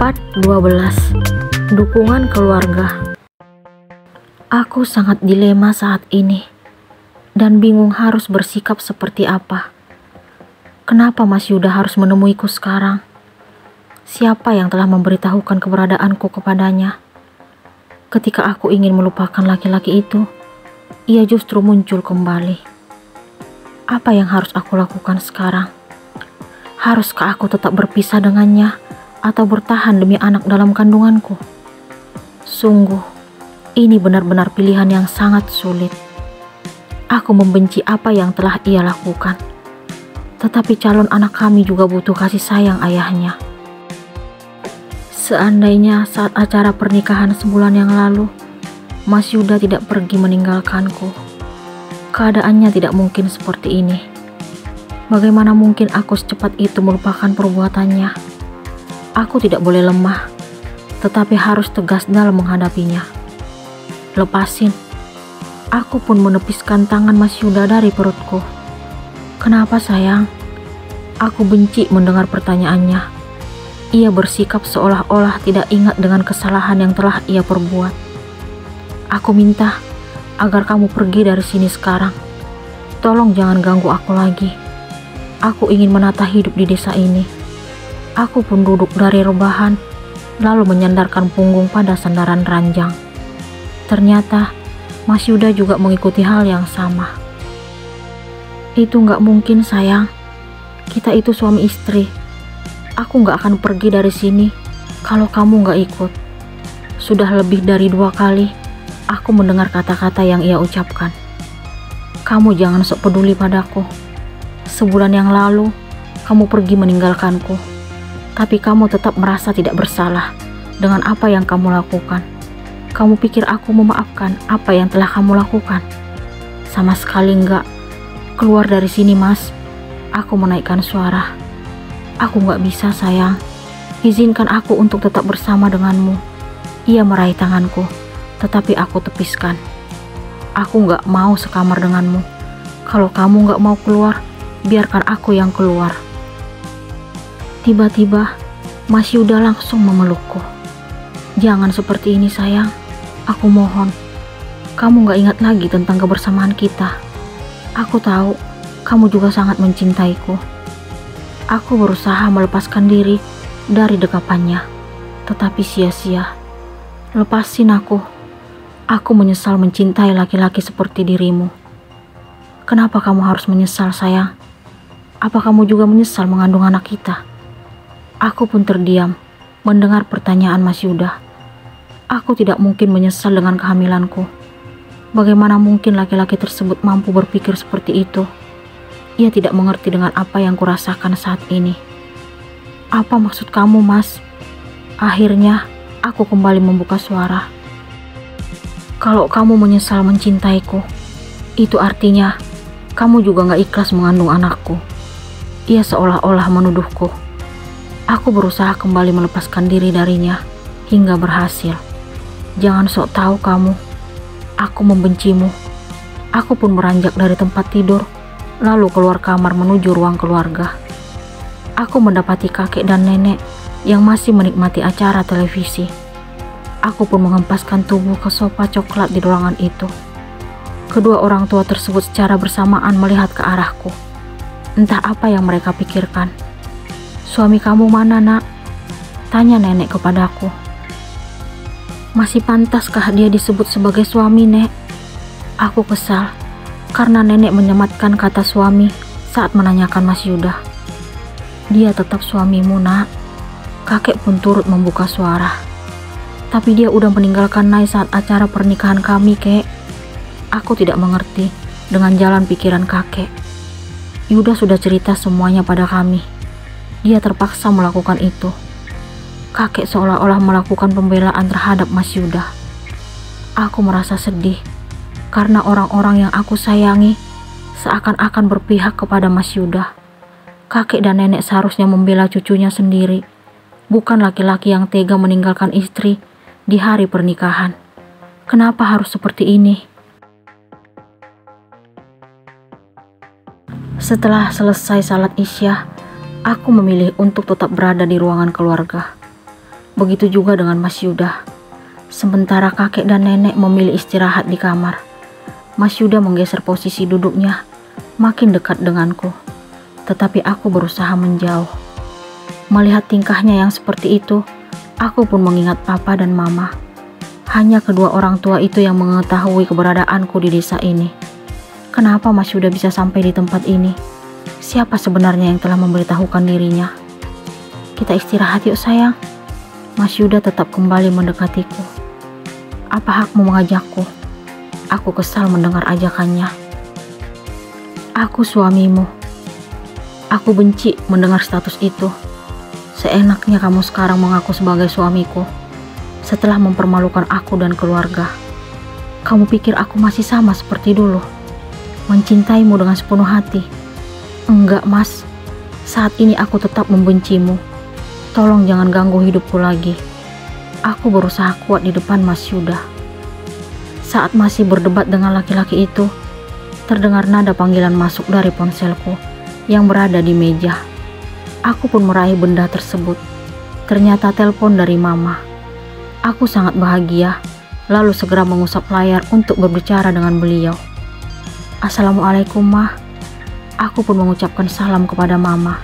Part 12. Dukungan keluarga. Aku sangat dilema saat ini dan bingung harus bersikap seperti apa. Kenapa Mas Yuda harus menemuiku sekarang? Siapa yang telah memberitahukan keberadaanku kepadanya? Ketika aku ingin melupakan laki-laki itu, ia justru muncul kembali. Apa yang harus aku lakukan sekarang? Haruskah aku tetap berpisah dengannya atau bertahan demi anak dalam kandunganku? Sungguh, ini benar-benar pilihan yang sangat sulit. Aku membenci apa yang telah ia lakukan, tetapi calon anak kami juga butuh kasih sayang ayahnya. Seandainya saat acara pernikahan sebulan yang lalu, Mas Yuda tidak pergi meninggalkanku, keadaannya tidak mungkin seperti ini. Bagaimana mungkin aku secepat itu melupakan perbuatannya? Aku tidak boleh lemah, tetapi harus tegas dalam menghadapinya. Lepasin. Aku pun menepiskan tangan Mas Yuda dari perutku. Kenapa sayang? Aku benci mendengar pertanyaannya. Ia bersikap seolah-olah tidak ingat dengan kesalahan yang telah ia perbuat. Aku minta agar kamu pergi dari sini sekarang. Tolong jangan ganggu aku lagi. Aku ingin menata hidup di desa ini. Aku pun duduk dari rebahan, lalu menyandarkan punggung pada sandaran ranjang. Ternyata, Mas Yuda juga mengikuti hal yang sama. Itu nggak mungkin sayang, kita itu suami istri. Aku nggak akan pergi dari sini kalau kamu nggak ikut. Sudah lebih dari 2 kali, aku mendengar kata-kata yang ia ucapkan. Kamu jangan sok peduli padaku. Sebulan yang lalu, kamu pergi meninggalkanku. Tapi kamu tetap merasa tidak bersalah dengan apa yang kamu lakukan. Kamu pikir aku memaafkan apa yang telah kamu lakukan? Sama sekali enggak. Keluar dari sini, Mas. Aku menaikkan suara. Aku enggak bisa, sayang. Izinkan aku untuk tetap bersama denganmu. Ia meraih tanganku, tetapi aku tepiskan. Aku enggak mau sekamar denganmu. Kalau kamu enggak mau keluar, biarkan aku yang keluar. Tiba-tiba, Mas Yuda langsung memelukku. Jangan seperti ini sayang, aku mohon. Kamu gak ingat lagi tentang kebersamaan kita. Aku tahu, kamu juga sangat mencintaiku. Aku berusaha melepaskan diri dari dekapannya, tetapi sia-sia. Lepasin aku. Aku menyesal mencintai laki-laki seperti dirimu. Kenapa kamu harus menyesal sayang? Apa kamu juga menyesal mengandung anak kita? Aku pun terdiam mendengar pertanyaan Mas Yuda. Aku tidak mungkin menyesal dengan kehamilanku. Bagaimana mungkin laki-laki tersebut mampu berpikir seperti itu? Ia tidak mengerti dengan apa yang kurasakan saat ini. Apa maksud kamu, Mas? Akhirnya, aku kembali membuka suara. Kalau kamu menyesal mencintaiku, itu artinya kamu juga gak ikhlas mengandung anakku. Ia seolah-olah menuduhku. Aku berusaha kembali melepaskan diri darinya hingga berhasil. Jangan sok tahu kamu. Aku membencimu. Aku pun beranjak dari tempat tidur, lalu keluar kamar menuju ruang keluarga. Aku mendapati kakek dan nenek yang masih menikmati acara televisi. Aku pun menghempaskan tubuh ke sofa coklat di ruangan itu. Kedua orang tua tersebut secara bersamaan melihat ke arahku. Entah apa yang mereka pikirkan. Suami kamu mana, nak? Tanya nenek kepadaku. Masih pantaskah dia disebut sebagai suami, Nek? Aku kesal karena nenek menyematkan kata suami saat menanyakan Mas Yuda. Dia tetap suamimu, nak. Kakek pun turut membuka suara. Tapi dia udah meninggalkan Nay saat acara pernikahan kami, kek. Aku tidak mengerti dengan jalan pikiran kakek. Yuda sudah cerita semuanya pada kami. Dia terpaksa melakukan itu. Kakek seolah-olah melakukan pembelaan terhadap Mas Yuda. Aku merasa sedih karena orang-orang yang aku sayangi seakan-akan berpihak kepada Mas Yuda. Kakek dan nenek seharusnya membela cucunya sendiri, bukan laki-laki yang tega meninggalkan istri di hari pernikahan. Kenapa harus seperti ini? Setelah selesai salat Isya, aku memilih untuk tetap berada di ruangan keluarga. Begitu juga dengan Mas Yuda. Sementara kakek dan nenek memilih istirahat di kamar, Mas Yuda menggeser posisi duduknya makin dekat denganku. Tetapi aku berusaha menjauh. Melihat tingkahnya yang seperti itu, aku pun mengingat papa dan mama. Hanya kedua orang tua itu yang mengetahui keberadaanku di desa ini. Kenapa Mas Yuda bisa sampai di tempat ini? Siapa sebenarnya yang telah memberitahukan dirinya? Kita istirahat yuk sayang. Mas Yuda tetap kembali mendekatiku. Apa hakmu mengajakku? Aku kesal mendengar ajakannya. Aku suamimu. Aku benci mendengar status itu. Seenaknya kamu sekarang mengaku sebagai suamiku setelah mempermalukan aku dan keluarga. Kamu pikir aku masih sama seperti dulu, mencintaimu dengan sepenuh hati? Enggak, Mas. Saat ini aku tetap membencimu. Tolong jangan ganggu hidupku lagi. Aku berusaha kuat di depan Mas Yuda. Saat masih berdebat dengan laki-laki itu, terdengar nada panggilan masuk dari ponselku yang berada di meja. Aku pun meraih benda tersebut. Ternyata telepon dari mama. Aku sangat bahagia, lalu segera mengusap layar untuk berbicara dengan beliau. Assalamualaikum, Mah. Aku pun mengucapkan salam kepada mama.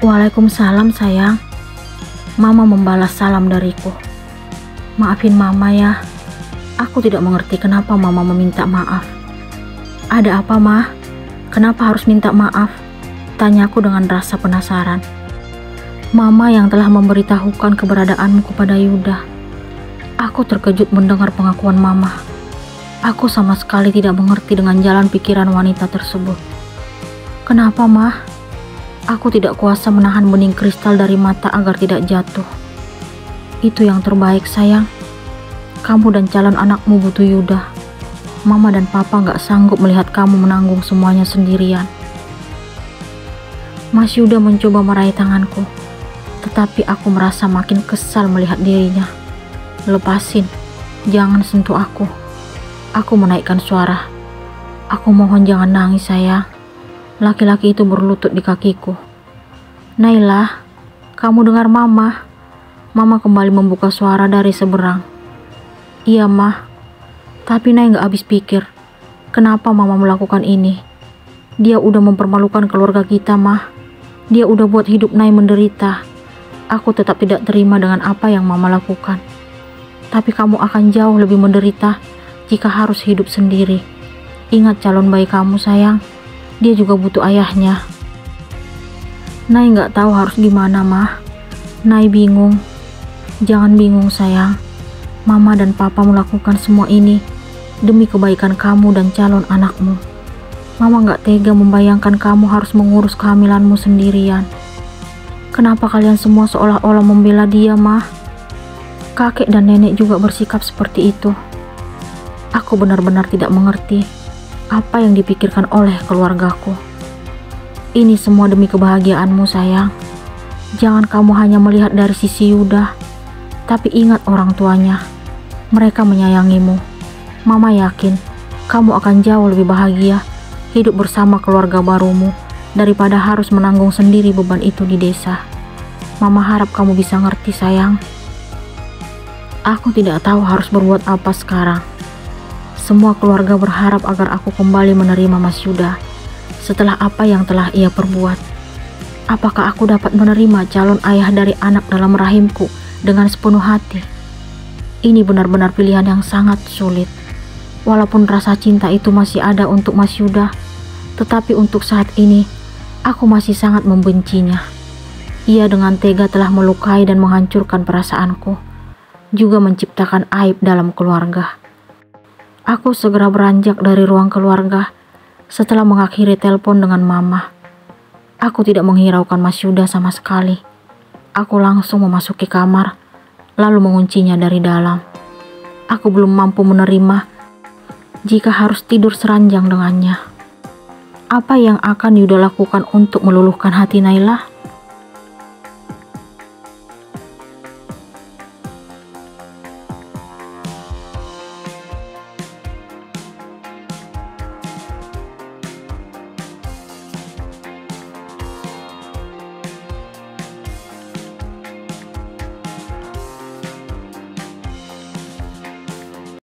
Waalaikumsalam, sayang. Mama membalas salam dariku. Maafin mama ya. Aku tidak mengerti kenapa mama meminta maaf. Ada apa, Mah? Kenapa harus minta maaf? Tanyaku dengan rasa penasaran. Mama yang telah memberitahukan keberadaanmu kepada Yuda. Aku terkejut mendengar pengakuan mama. Aku sama sekali tidak mengerti dengan jalan pikiran wanita tersebut. Kenapa, Mah? Aku tidak kuasa menahan bening kristal dari mata agar tidak jatuh. Itu yang terbaik, sayang. Kamu dan calon anakmu butuh Yuda. Mama dan papa gak sanggup melihat kamu menanggung semuanya sendirian. Mas Yuda mencoba meraih tanganku, tetapi aku merasa makin kesal melihat dirinya. Lepasin, jangan sentuh aku. Aku menaikkan suara. Aku mohon jangan nangis, sayang. Laki-laki itu berlutut di kakiku. Naila, kamu dengar mama? Mama kembali membuka suara dari seberang. Iya, Mah. Tapi Nay gak habis pikir. Kenapa mama melakukan ini? Dia udah mempermalukan keluarga kita, Mah. Dia udah buat hidup Nay menderita. Aku tetap tidak terima dengan apa yang mama lakukan. Tapi kamu akan jauh lebih menderita jika harus hidup sendiri. Ingat calon bayi kamu, sayang. Dia juga butuh ayahnya. Nay gak tahu harus gimana, Mah. Nay bingung. Jangan bingung, sayang. Mama dan papa melakukan semua ini demi kebaikan kamu dan calon anakmu. Mama gak tega membayangkan kamu harus mengurus kehamilanmu sendirian. Kenapa kalian semua seolah-olah membela dia, Mah? Kakek dan nenek juga bersikap seperti itu. Aku benar-benar tidak mengerti apa yang dipikirkan oleh keluargaku. Ini semua demi kebahagiaanmu, sayang. Jangan kamu hanya melihat dari sisi Yuda, tapi ingat orang tuanya. Mereka menyayangimu. Mama yakin kamu akan jauh lebih bahagia hidup bersama keluarga barumu daripada harus menanggung sendiri beban itu di desa. Mama harap kamu bisa ngerti, sayang. Aku tidak tahu harus berbuat apa sekarang. Semua keluarga berharap agar aku kembali menerima Mas Yuda setelah apa yang telah ia perbuat. Apakah aku dapat menerima calon ayah dari anak dalam rahimku dengan sepenuh hati? Ini benar-benar pilihan yang sangat sulit. Walaupun rasa cinta itu masih ada untuk Mas Yuda, tetapi untuk saat ini, aku masih sangat membencinya. Ia dengan tega telah melukai dan menghancurkan perasaanku, juga menciptakan aib dalam keluarga. Aku segera beranjak dari ruang keluarga setelah mengakhiri telepon dengan mama. Aku tidak menghiraukan Mas Yuda sama sekali. Aku langsung memasuki kamar, lalu menguncinya dari dalam. Aku belum mampu menerima jika harus tidur seranjang dengannya. Apa yang akan Yuda lakukan untuk meluluhkan hati Naila?